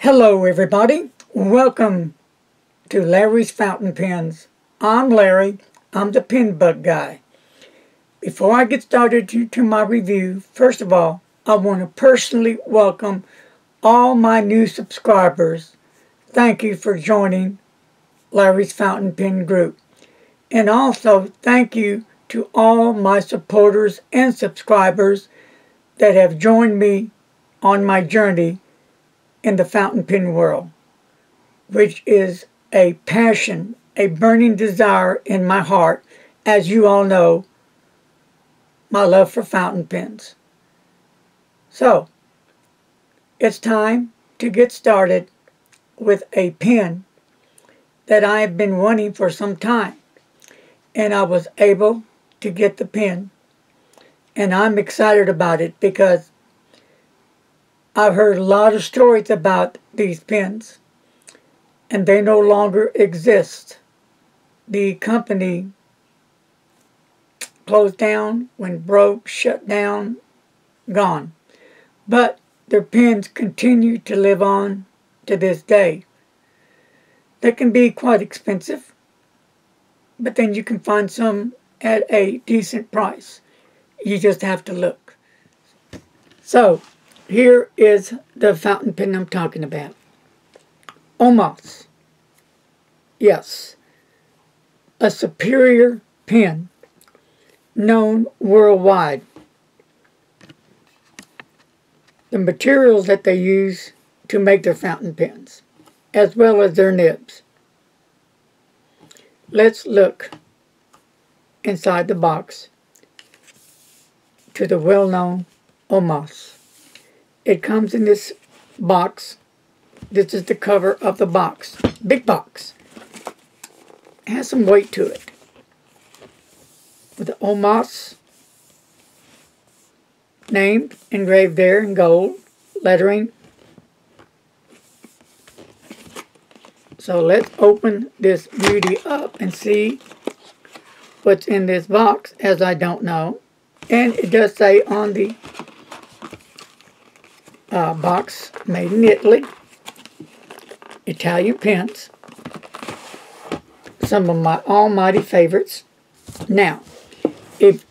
Hello everybody, welcome to Larry's Fountain Pens. I'm Larry, I'm the pen bug guy. Before I get started to my review, first of all, I want to personally welcome all my new subscribers. Thank you for joining Larry's Fountain Pen group. And also thank you to all my supporters and subscribers that have joined me on my journey in the fountain pen world, which is a passion, a burning desire in my heart. As you all know, my love for fountain pens. So, it's time to get started with a pen that I have been wanting for some time. And I was able to get the pen. And I'm excited about it because I've heard a lot of stories about these pens, and they no longer exist. The company closed down, went broke, shut down, gone. But their pens continue to live on to this day. They can be quite expensive, but then you can find some at a decent price. You just have to look. So, here is the fountain pen I'm talking about. OMAS. Yes. A superior pen known worldwide. The materials that they use to make their fountain pens, as well as their nibs. Let's look inside the box to the well-known OMAS. It comes in this box. This is the cover of the box. Big box. It has some weight to it. With the OMAS name engraved there in gold lettering. So let's open this beauty up and see what's in this box, as I don't know. And it does say on the box, made in Italy, Italian pens, some of my almighty favorites. Now, if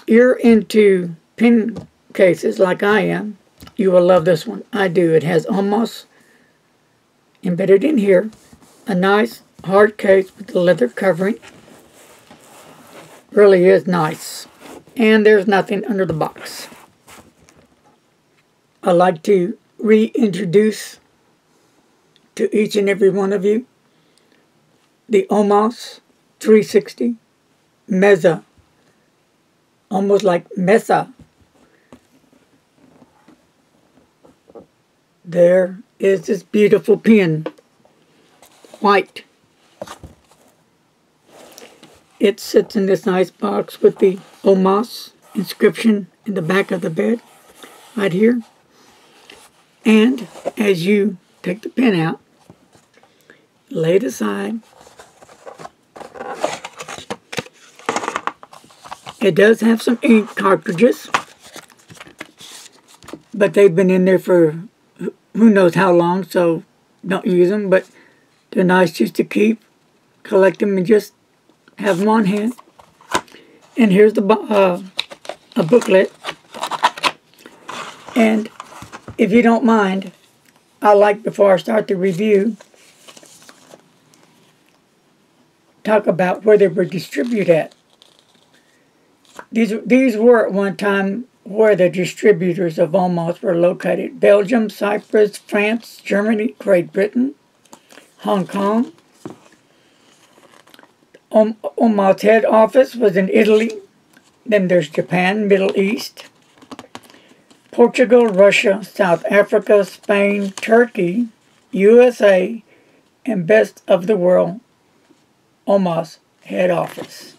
you're into pen cases like I am, you will love this one. I do. It has OMAS embedded in here, a nice hard case with the leather covering. Really is nice. And there's nothing under the box. I'd like to reintroduce to each and every one of you the OMAS 360 Mezza, almost like Mezza. There is this beautiful pen, white. It sits in this nice box with the OMAS inscription in the back of the bed, right here. And as you take the pen out, lay it aside, it does have some ink cartridges, but they've been in there for who knows how long, so don't use them, but they're nice just to keep, collect them, and just have them on hand. And here's the a booklet. And if you don't mind, I like, before I start the review, talk about where they were distributed at. These were at one time where the distributors of OMAS were located. Belgium, Cyprus, France, Germany, Great Britain, Hong Kong. OMAS head office was in Italy. Then there's Japan, Middle East, Portugal, Russia, South Africa, Spain, Turkey, USA, and best of the world, OMAS head office.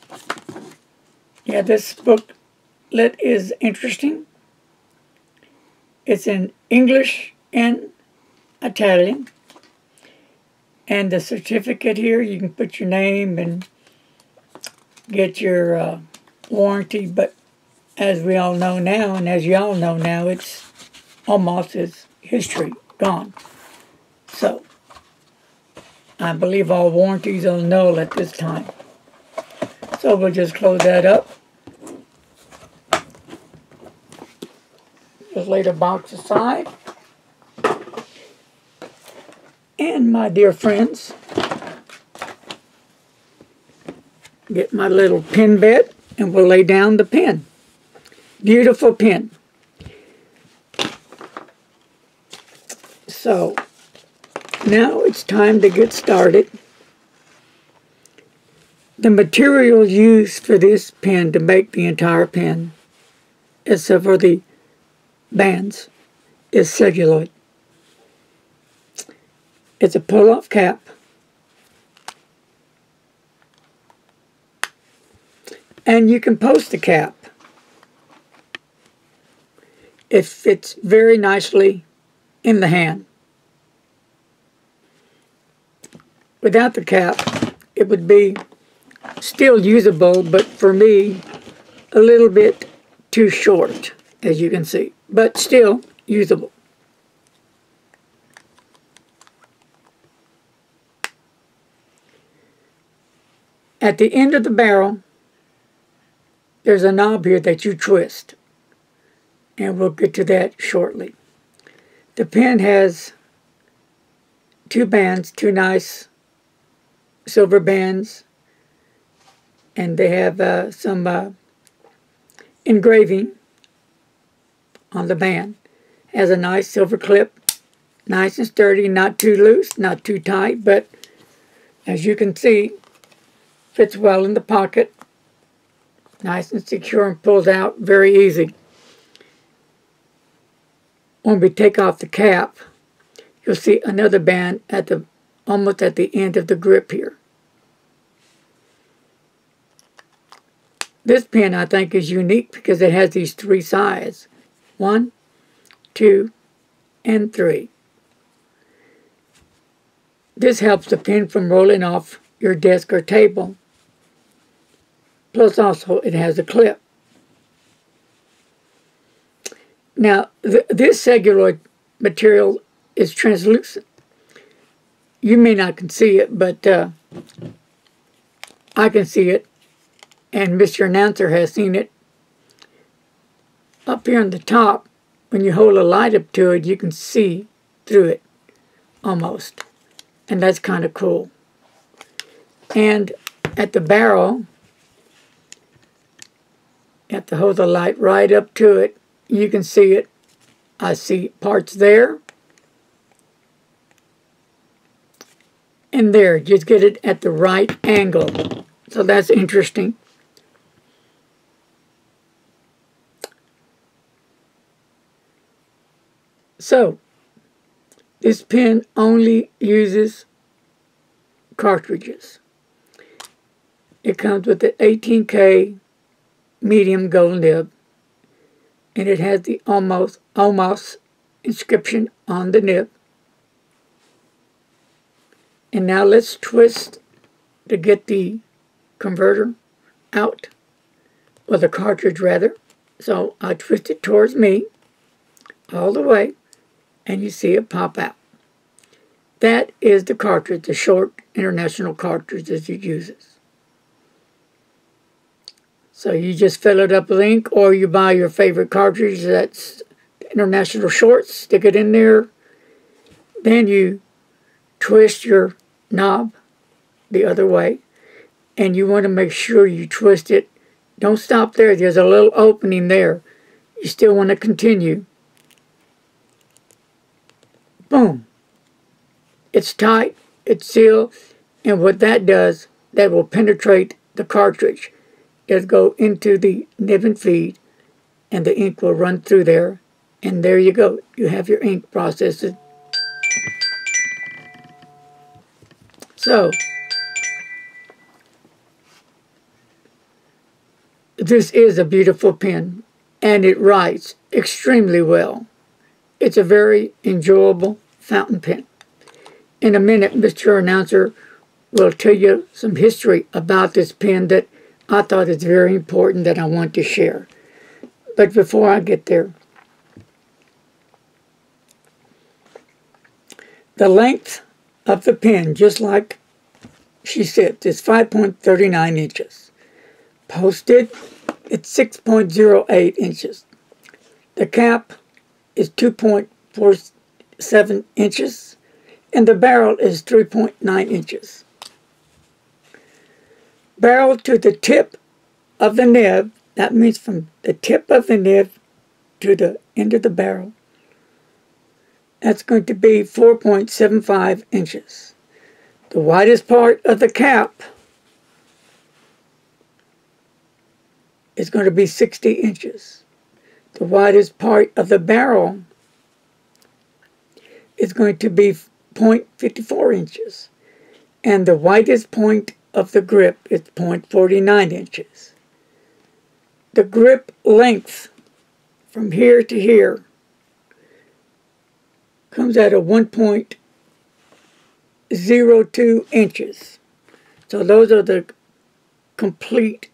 Yeah, this booklet is interesting. It's in English and Italian. And the certificate here, you can put your name and get your warranty, but as we all know now, and as you all know now, it's almost as history, gone. So, I believe all warranties are null at this time. So we'll just close that up. Just lay the box aside. And my dear friends, get my little pen bed and we'll lay down the pen. Beautiful pen. So, now it's time to get started. The material used for this pen to make the entire pen, except for the bands, is celluloid. It's a pull-off cap. And you can post the cap. It fits very nicely in the hand. Without the cap, it would be still usable, but for me, a little bit too short, as you can see, but still usable. At the end of the barrel, there's a knob here that you twist, and we'll get to that shortly. The pen has two bands, two nice silver bands, and they have some engraving on the band. Has a nice silver clip, nice and sturdy, not too loose, not too tight, but as you can see, fits well in the pocket, nice and secure and pulls out very easy. When we take off the cap, you'll see another band at the almost at the end of the grip here. This pen, I think, is unique because it has these three sides. 1, 2, and 3. This helps the pen from rolling off your desk or table. Plus also it has a clip. Now, this celluloid material is translucent. You may not can see it, but I can see it, and Mr. Announcer has seen it. Up here on the top, when you hold a light up to it, you can see through it, almost. And that's kind of cool. And at the barrel, you have to hold the light right up to it. You can see it. I see parts there. And there. Just get it at the right angle. So that's interesting. So, this pen only uses cartridges. It comes with the 18K medium gold nib, and it has the OMAS inscription on the nib. And now let's twist to get the converter out, or the cartridge rather. So I twist it towards me all the way, and you see it pop out. That is the cartridge, the short international cartridge that it uses. So you just fill it up with ink, or you buy your favorite cartridge that's international short, stick it in there. Then you twist your knob the other way, and you want to make sure you twist it. Don't stop there. There's a little opening there. You still want to continue. Boom. It's tight, it's sealed, and what that does, that will penetrate the cartridge. It'll go into the nib and feed, and the ink will run through there, and there you go. You have your ink processed. So, this is a beautiful pen, and it writes extremely well. It's a very enjoyable fountain pen. In a minute, Mr. Announcer will tell you some history about this pen that I thought is very important that I want to share. But before I get there, The length of the pen, just like she said, is 5.39 inches. Posted, it's 6.08 inches. The cap is 2.47 inches, and the barrel is 3.9 inches. Barrel to the tip of the nib, that means from the tip of the nib to the end of the barrel, that's going to be 4.75 inches. The widest part of the cap is going to be 60 inches. The widest part of the barrel is going to be 0.54 inches. And the widest point of the grip is 0.49 inches. The grip length from here to here comes out of 1.02 inches. So those are the complete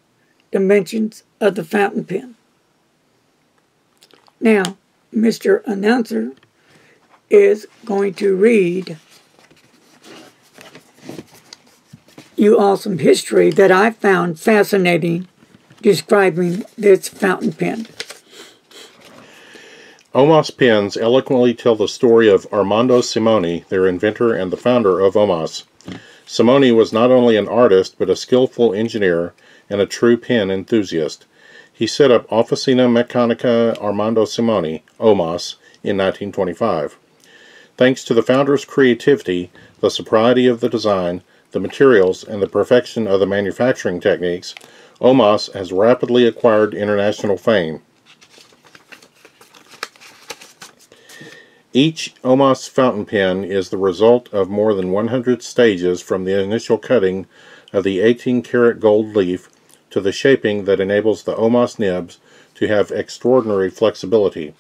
dimensions of the fountain pen. Now, Mr. Announcer is going to read you all some history that I found fascinating describing this fountain pen. OMAS pens eloquently tell the story of Armando Simoni, their inventor and the founder of OMAS. Simoni was not only an artist, but a skillful engineer and a true pen enthusiast. He set up Officina Meccanica Armando Simoni, OMAS, in 1925. Thanks to the founder's creativity, the sobriety of the design, the materials, and the perfection of the manufacturing techniques, OMAS has rapidly acquired international fame. Each OMAS fountain pen is the result of more than 100 stages from the initial cutting of the 18-karat gold leaf to the shaping that enables the OMAS nibs to have extraordinary flexibility.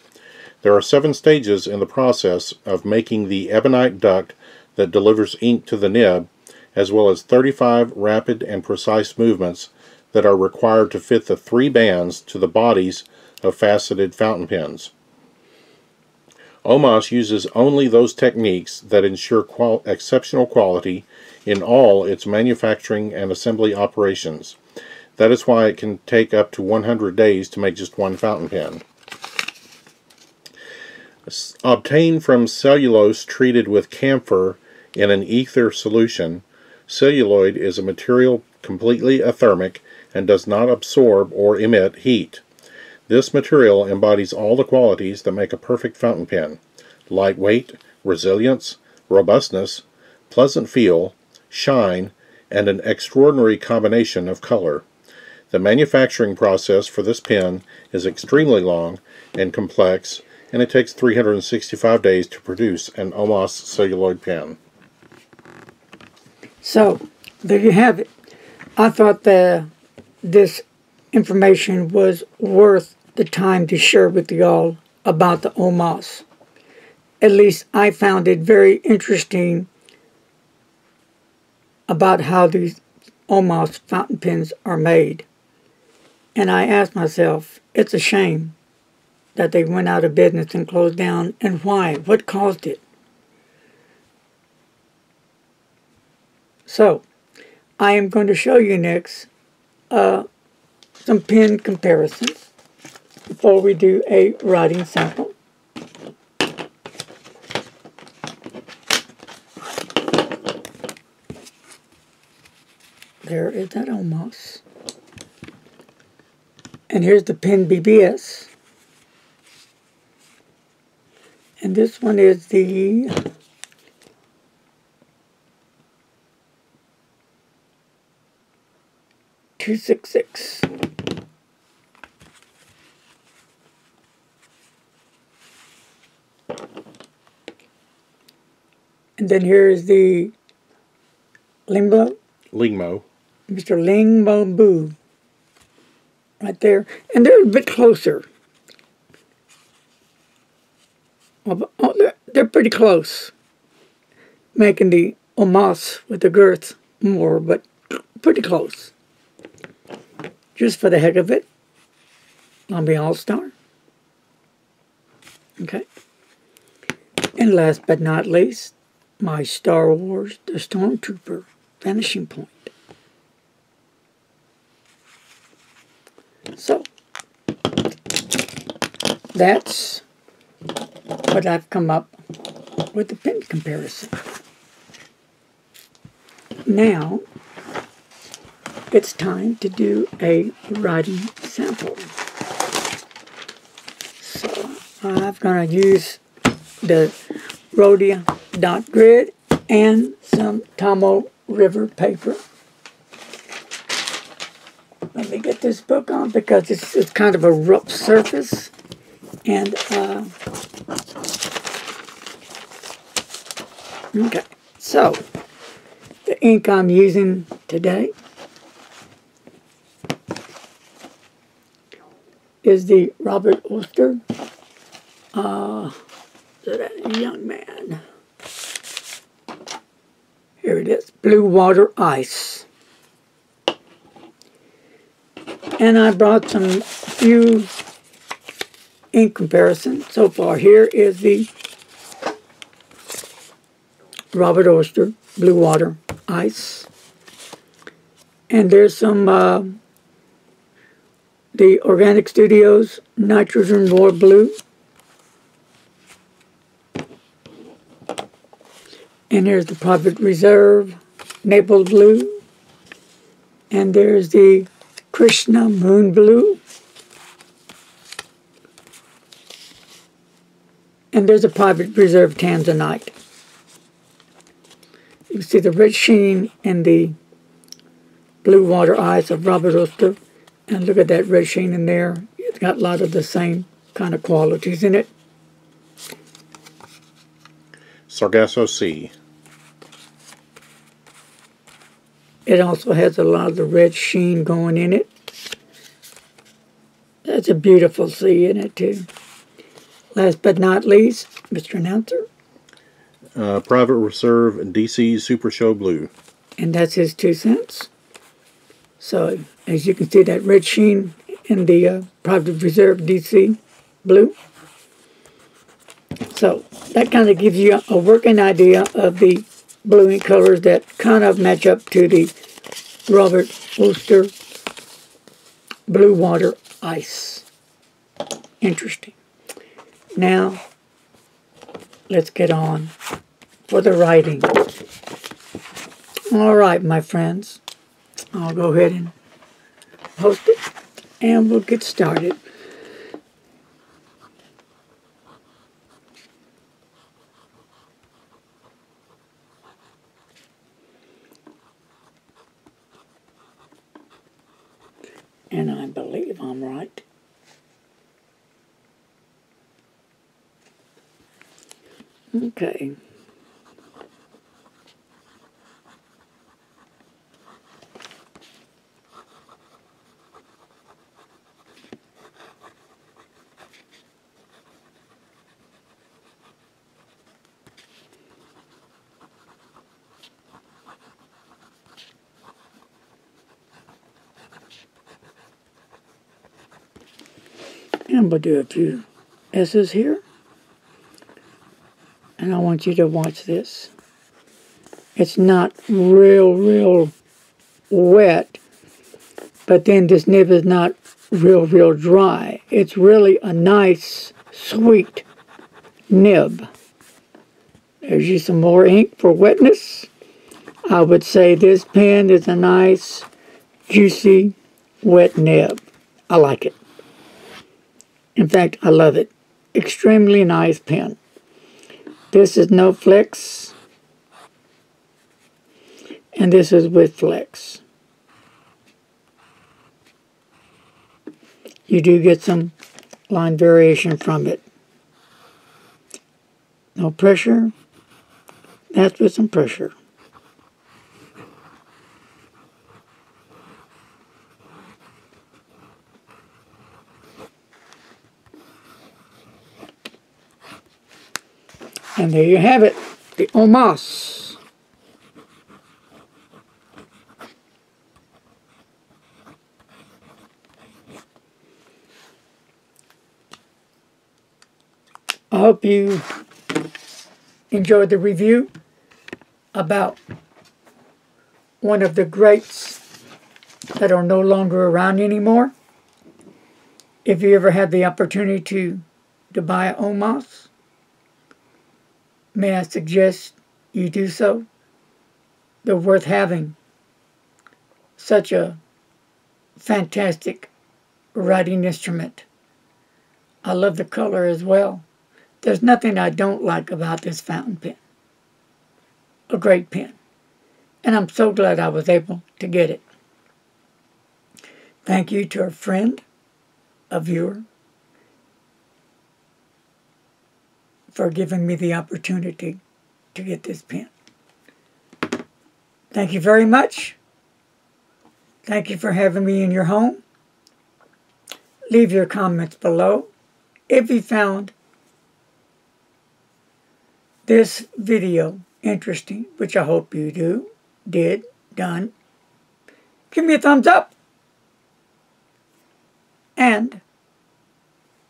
There are 7 stages in the process of making the ebonite duct that delivers ink to the nib, as well as 35 rapid and precise movements that are required to fit the 3 bands to the bodies of faceted fountain pens. OMAS uses only those techniques that ensure exceptional quality in all its manufacturing and assembly operations. That is why it can take up to 100 days to make just one fountain pen. Obtained from cellulose treated with camphor in an ether solution, celluloid is a material completely athermic and does not absorb or emit heat. This material embodies all the qualities that make a perfect fountain pen: lightweight, resilience, robustness, pleasant feel, shine, and an extraordinary combination of color. The manufacturing process for this pen is extremely long and complex, and it takes 365 days to produce an OMAS celluloid pen. So, there you have it. I thought this information was worth the time to share with you all about the OMAS. At least I found it very interesting about how these OMAS fountain pens are made. And I asked myself, it's a shame that they went out of business and closed down, and why? What caused it? So, I am going to show you next some pen comparisons before we do a writing sample. There is that OMAS. And here's the pen BBS. And this one is the .266. And then here is the Lingmo. Mr. Lingmo Boo. Right there. And they're a bit closer. Oh, they're pretty close. Making the OMAS with the girth more, but pretty close. Just for the heck of it, I'll be All-Star. Okay. And last but not least, my Star Wars The Stormtrooper finishing point. So, that's what I've come up with the pen comparison. Now, it's time to do a writing sample. So, I'm going to use the Rhodia dot grid and some Tomo River paper. Let me get this book on because it's kind of a rough surface. And, okay, so the ink I'm using today is the Robert Oster, that young man. Here it is, Blue Water Ice. And I brought some few ink comparisons so far. Here is the Robert Oster Blue Water Ice. And there's some the Organic Studios Nitrogen War Blue. And here's the Private Reserve Naples Blue. And there's the Krishna Moon Blue. And there's a Private Reserve Tanzanite. You can see the red sheen in the Blue Water Ice of Robert Oster. And look at that red sheen in there. It's got a lot of the same kind of qualities in it. Sargasso Sea. It also has a lot of the red sheen going in it. That's a beautiful sea in it too. Last but not least, Mr. Announcer. Private Reserve DC Super Show Blue. And that's his 2 cents. So, as you can see, that red sheen in the Private Reserve DC Blue. So, that kind of gives you a working idea of the blue ink colors that kind of match up to the Robert Oster Blue Water Ice. Interesting. Now, let's get on for the writing. All right, my friends. I'll go ahead and post it, and we'll get started. And I believe I'm right. Okay. And we'll do a few S's here. And I want you to watch this. It's not real wet, but then this nib is not real dry. It's really a nice, sweet nib. There's you some more ink for wetness. I would say this pen is a nice, juicy, wet nib. I like it. In fact, I love it. Extremely nice pen. This is no flex, and this is with flex. You do get some line variation from it. No pressure. That's with some pressure. And there you have it, the OMAS. I hope you enjoyed the review. about one of the greats that are no longer around anymore. If you ever had the opportunity to buy an OMAS, may I suggest you do so? They're worth having. Such a fantastic writing instrument. I love the color as well. There's nothing I don't like about this fountain pen. A great pen. And I'm so glad I was able to get it. Thank you to a friend, a viewer, for giving me the opportunity to get this pen. Thank you very much. Thank you for having me in your home. Leave your comments below. If you found this video interesting, which I hope you done, give me a thumbs up. And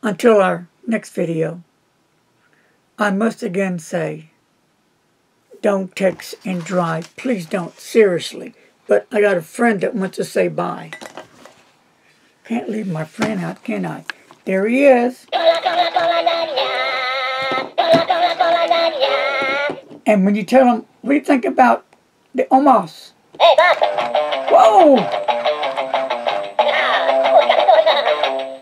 until our next video, I must again say, don't text and drive. Please don't. Seriously. But I got a friend that wants to say bye. Can't leave my friend out, can I? There he is. And when you tell him, what do you think about the OMAS? Whoa!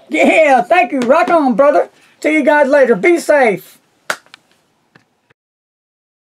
Yeah, thank you. Rock on, brother. See you guys later. Be safe.